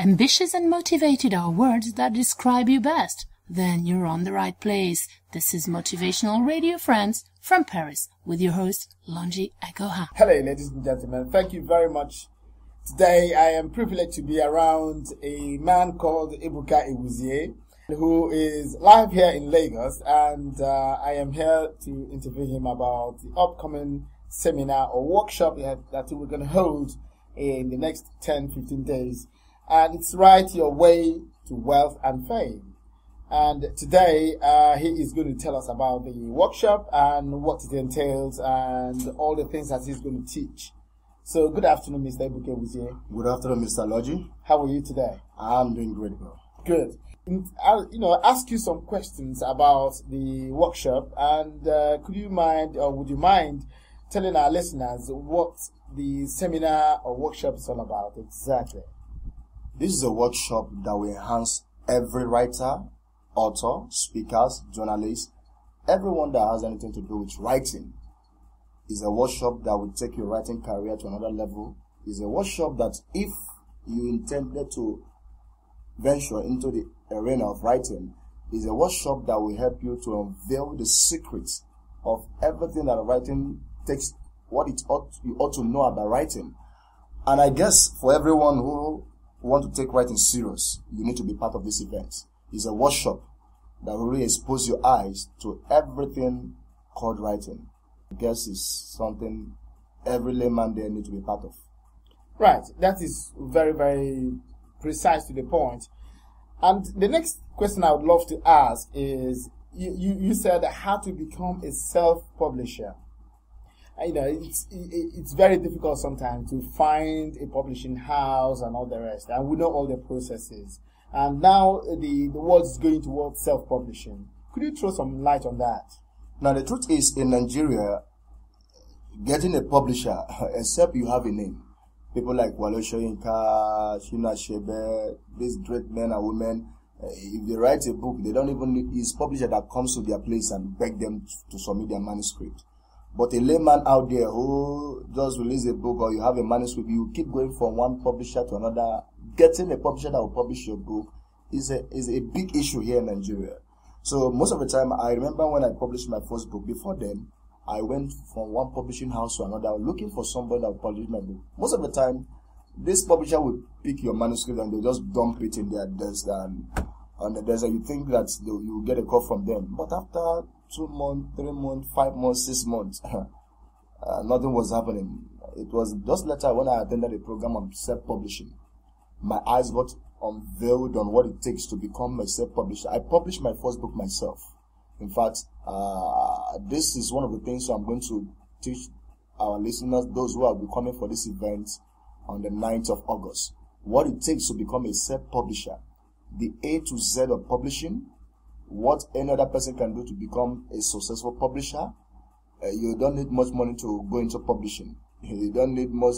Ambitious and motivated are words that describe you best. Then you're on the right place. This is Motivational Radio Friends from Paris with your host, Lonji Agoha. Hello, ladies and gentlemen. Thank you very much. Today, I am privileged to be around a man called Ebuka, who is live here in Lagos, and I am here to interview him about the upcoming seminar or workshop that we're going to hold in the next 10-15 days. And it's Write Your Way to Wealth and Fame. And today, he is going to tell us about the workshop and what it entails and all the things that he's going to teach. So, good afternoon, Mr. Ebuka Wuzie. Good afternoon, Mr. Logi. How are you today? I'm doing great, bro. Good. I'll ask you some questions about the workshop, and would you mind telling our listeners what the seminar or workshop is all about exactly? This is a workshop that will enhance every writer, author, speakers, journalists, everyone that has anything to do with writing. It's a workshop that will take your writing career to another level. It's a workshop that if you intended to venture into the arena of writing, is a workshop that will help you to unveil the secrets of everything that writing takes, you ought to know about writing. And I guess for everyone who want to take writing serious, you need to be part of this event. It's a workshop that will really expose your eyes to everything called writing. I guess it's something every layman there needs to be part of. Right. That is very, very precise to the point. And the next question I would love to ask is, you said how to become a self-publisher. It's very difficult sometimes to find a publishing house and all the rest, and we know all the processes. And now the world is going towards self-publishing. Could you throw some light on that? Now, the truth is, in Nigeria, getting a publisher, except you have a name, people like Wale Soyinka, Shina Shebe, these great men and women, if they write a book, they don't even need his publisher that comes to their place and beg them to submit their manuscript. But a layman out there who just release a book or you have a manuscript, you keep going from one publisher to another. Getting a publisher that will publish your book is a big issue here in Nigeria. So most of the time, I remember when I published my first book, before then, I went from one publishing house to another looking for somebody that will publish my book. Most of the time, this publisher will pick your manuscript and they'll just dump it in their desk and on the desk, and you think that you get a call from them. But after 2 months, 3 months, 5 months, 6 months, nothing was happening. It was just later when I attended a program on self-publishing. My eyes got unveiled on what it takes to become a self-publisher. I published my first book myself. In fact, this is one of the things I'm going to teach our listeners, those who are coming for this event on the 9th of August, what it takes to become a self-publisher, the A to Z of publishing, what any other person can do to become a successful publisher. You don't need much money to go into publishing. You don't need much,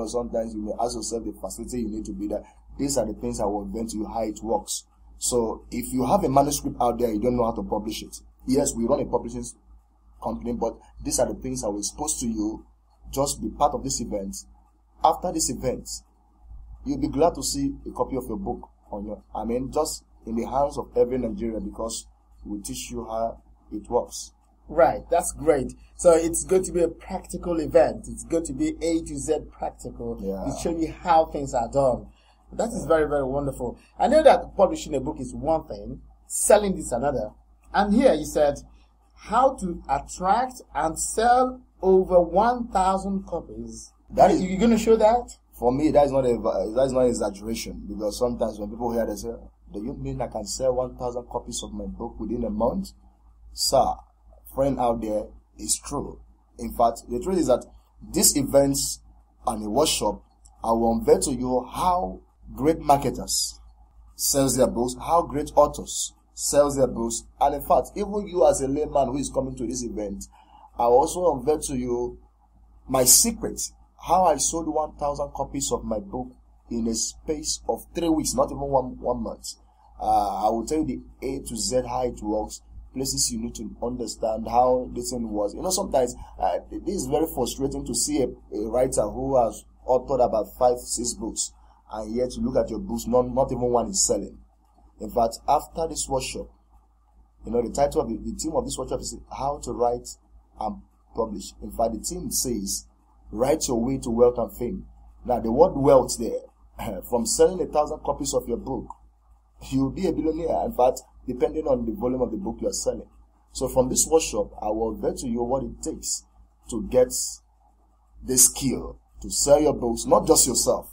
sometimes you may ask yourself the facility you need to be there. These are the things I will invent to you how it works. So if you have a manuscript out there, you don't know how to publish it. Yes, we run a publishing company, but these are the things I will expose to you. Just be part of this event. After this event, you'll be glad to see a copy of your book just in the hands of every Nigerian, because we teach you how it works. Right, that's great. So it's going to be a practical event. It's going to be A to Z practical. Yeah. To show you how things are done. That is very, very wonderful. I know that publishing a book is one thing, selling is another. And here you said how to attract and sell over 1,000 copies. You're going to show that? For me, that's not exaggeration, because sometimes when people hear, they say, "Do you mean I can sell 1,000 copies of my book within a month?" Sir, friend out there, it's true. In fact, the truth is that these events and a workshop, I will unveil to you how great marketers sells their books, how great authors sells their books, and in fact, even you as a layman who is coming to this event, I will also unveil to you my secret, how I sold 1,000 copies of my book in a space of 3 weeks, not even one month. I will tell you the A to Z, how it works, places you need to understand how this thing was. Sometimes this is very frustrating to see a writer who has authored about 5-6 books, and yet you look at your books, not even one is selling. In fact, after this workshop, the title of the theme of this workshop is How to Write and Publish. In fact, the theme says, Write Your Way to Wealth and Fame. Now, the word wealth there, from selling 1,000 copies of your book, you'll be a billionaire. In fact, depending on the volume of the book you are selling. So from this workshop, I will bet to you what it takes to get the skill to sell your books, not just yourself.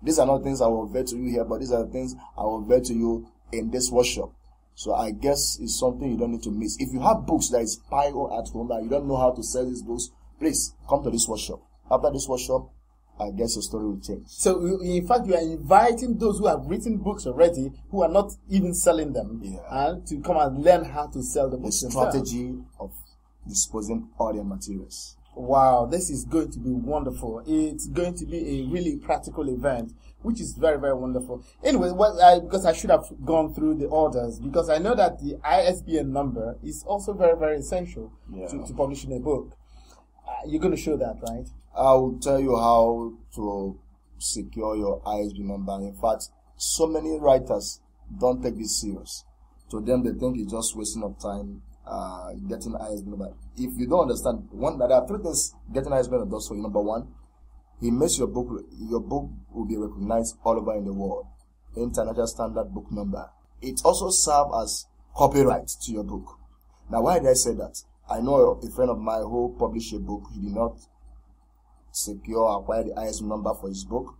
These are not things I will bet to you here, but these are the things I will bet to you in this workshop. So I guess it's something you don't need to miss. If you have books that is piled at home and you don't know how to sell these books, please come to this workshop. After this workshop, I guess your story will change. So, in fact, you are inviting those who have written books already, who are not even selling them, to come and learn how to sell the books. The strategy of disposing all their materials. Wow, this is going to be wonderful. It's going to be a really practical event, which is very, very wonderful. Anyway, because I should have gone through the orders, because I know that the ISBN number is also very, very essential to publishing a book. You're going to show that, right? I will tell you how to secure your ISBN number. In fact, so many writers don't take this serious. To them, they think it's just wasting of time getting ISBN number. If you don't understand, there are 3 things getting ISBN does for you. Number 1, it makes your book will be recognized all over in the world. International standard book number. It also serves as copyright to your book. Now, why did I say that? I know a friend of mine who published a book. He did not acquire the ISBN number for his book.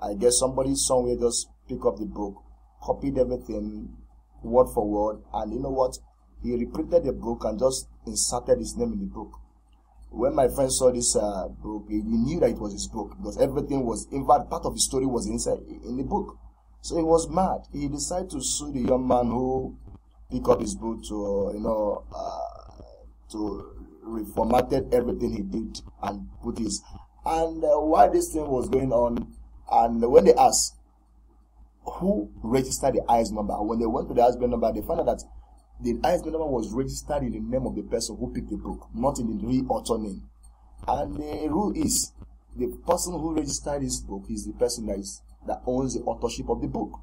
I guess somebody somewhere just picked up the book, copied everything word for word, and you know what? He reprinted the book and just inserted his name in the book. When my friend saw this book, he knew that it was his book because everything was, in fact, part of the story was inside in the book. So he was mad. He decided to sue the young man who picked up his book to reformatted everything he did and put his. And while this thing was going on, and when they asked who registered the ISBN number, when they went to the ISBN number, they found out that the ISBN number was registered in the name of the person who picked the book, not in the real author name. And the rule is, the person who registered this book is the person that owns the authorship of the book.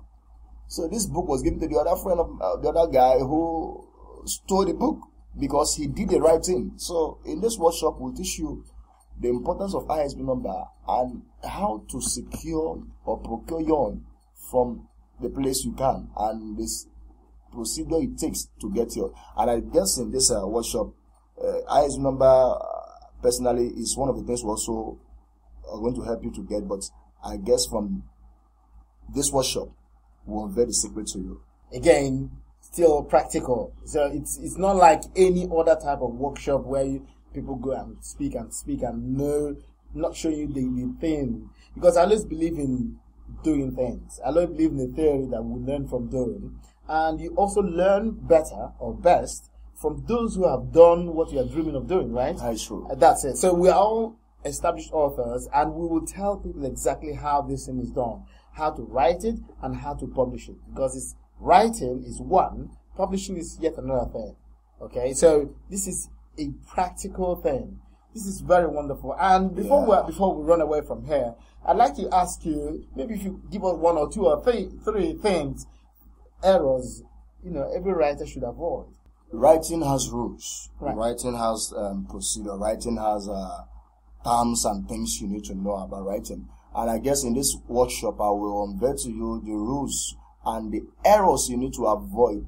So this book was given to the other friend of the other guy who stole the book because he did the right thing. So in this workshop, we'll teach you the importance of ISBN number and how to secure or procure yarn from the place you can, and this procedure it takes to get your. And I guess in this workshop, ISBN number personally is one of the things we also are going to help you to get. But I guess from this workshop, we'll unveil the secret to you. Again, still practical. So it's not like any other type of workshop where people go and speak and not show you the thing. Because I always believe in doing things. I always believe in the theory that we learn from doing. And you also learn better or best from those who have done what you are dreaming of doing, right? That's true. That's it. So we are all established authors, and we will tell people exactly how this thing is done, how to write it and how to publish it. Because writing is one, publishing is yet another thing. Okay, so this is a practical thing. This is very wonderful. And before we run away from here, I'd like to ask you, maybe if you give us 1 or 2 or 3 things, errors, every writer should avoid. Writing has rules. Right. Writing has procedure. Writing has terms and things you need to know about writing. And I guess in this workshop, I will unveil to you the rules and the errors you need to avoid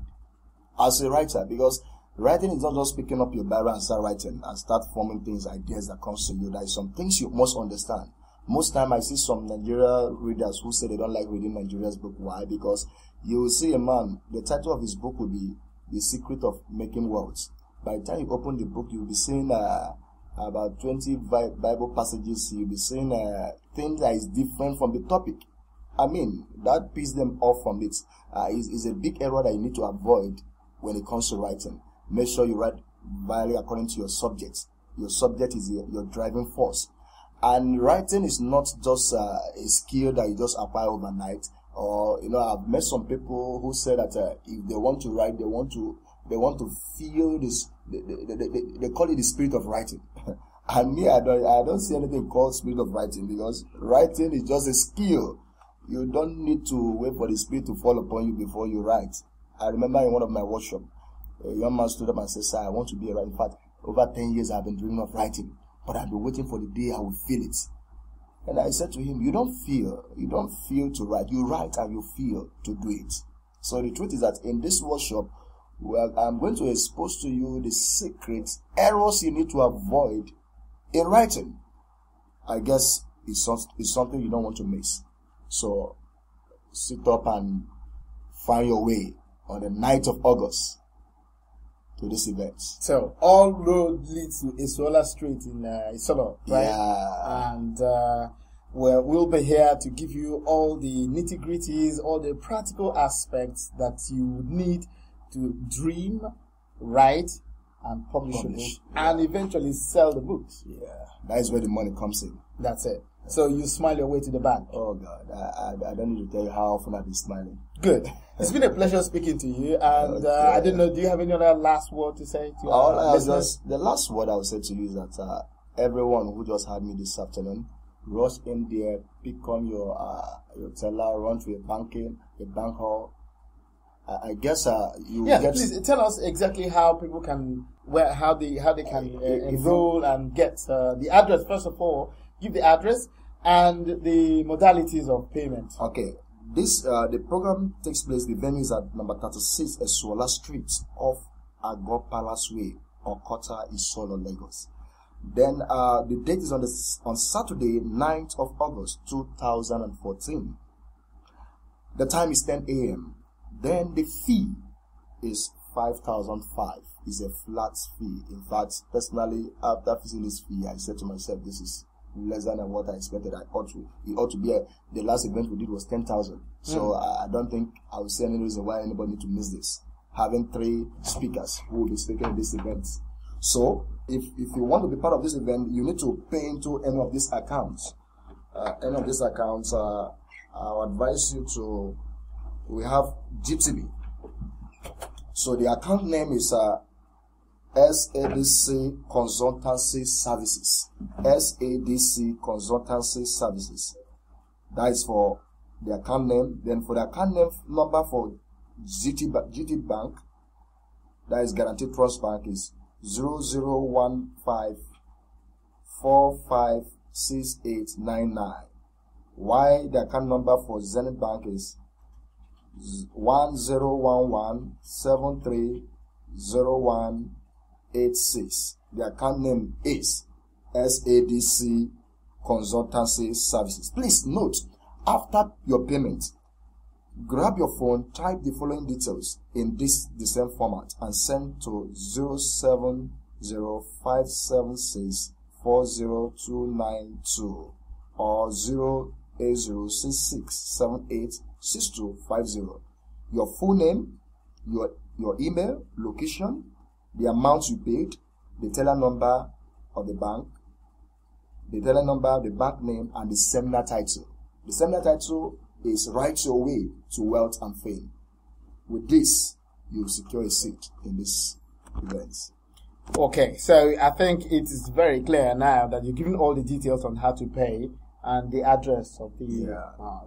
as a writer, because writing is not just picking up your Bible and start writing and start forming things, ideas that comes to you. There are some things you must understand. Most time I see some Nigeria readers who say they don't like reading Nigeria's book. Why? Because you will see a man, the title of his book will be The Secret of Making Wealth. By the time you open the book, you'll be seeing about 20 Bible passages. You'll be seeing things that is different from the topic. I mean, that pisses them off from it. Is a big error that you need to avoid when it comes to writing. Make sure you write value according to your subject. Your subject is your driving force. And writing is not just a skill that you just acquire overnight. Or, I've met some people who say that if they want to write, they want to feel this. They call it the spirit of writing. And me, I don't see anything called spirit of writing, because writing is just a skill. You don't need to wait for the Spirit to fall upon you before you write. I remember in one of my workshops, a young man stood up and said, "Sir, I want to be a writer. In fact, over 10 years I've been dreaming of writing, but I've been waiting for the day I will feel it." And I said to him, you don't feel to write. You write and you feel to do it. So the truth is that in this workshop, I'm going to expose to you the secret errors you need to avoid in writing. I guess it's something you don't want to miss. So sit up and find your way on the 9th of August to this event. So all road leads to Isola Street in Isolo, right? Yeah. And we'll be here to give you all the nitty-gritties, all the practical aspects that you would need to dream, write, and publish a book, and eventually sell the books. Yeah, that is where the money comes in. That's it. So you smile your way to the bank. Oh God, I don't need to tell you how often I've been smiling. Good. It's been a pleasure speaking to you. And I don't know, do you have any other last word to say to our listeners? The last word I will say to you is that everyone who just had me this afternoon, rush in there, pick on your teller, run to a bank hall. I guess please tell us exactly how people can how they can enroll and get the address. First of all, give the address and the modalities of payment. Okay, this the program takes place. The venue is at number 36 Eswola Street off Agor Palace Way, Okota, Isolo, Lagos. Then the date is on Saturday, 9th of August 2014. The time is 10 a.m. Then the fee is 5,005. It's a flat fee. In fact, personally, after facing this fee, I said to myself, this is less than what I expected. It ought to be the last event we did was 10,000. So I don't think I will see any reason why anybody need to miss this. Having 3 speakers who will be speaking at this event. So if you want to be part of this event, you need to pay into any of these accounts. I would advise you to. We have GTB. So the account name is SADC Consultancy Services. SADC Consultancy Services. That is for the account name. Then for the account name number for GT Bank, that is Guaranteed Trust Bank, is 0015456899. While the account number for Zenith Bank is 1011730186. The account name is SADC Consultancy Services. Please note, after your payment, grab your phone, type the following details in the same format and send to 07057640292 or 08066786250. Your full name, your email, location, the amount you paid, the teller number of the bank, the teller number, the bank name, and the seminar title. The seminar title is Write Your Way to Wealth and Fame. With this, you will secure a seat in this event. Okay, so I think it is very clear now that you're giving all the details on how to pay and the address of the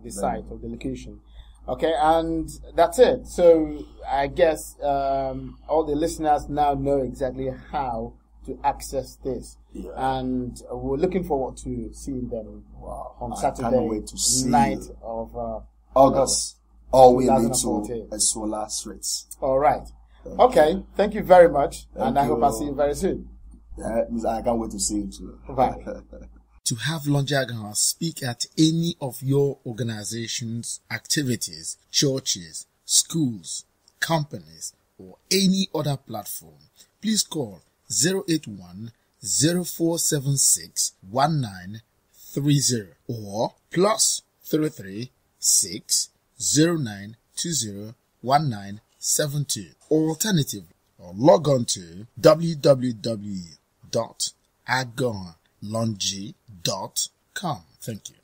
site of the location. Okay, and that's it. So I guess all the listeners now know exactly how to access this. Yeah. And we're looking forward to seeing them on Saturday, 9th of August. All we lead to Eswola Streets. All right. Okay. Thank you very much. And I hope I'll see you very soon. Yeah, I can't wait to see you too. Bye. To have Lonji Agaha speak at any of your organization's activities, churches, schools, companies, or any other platform, please call 081 0476 1930 or +33 6 0920 1972. Or alternatively, log on to www.agahalonji.com. Thank you.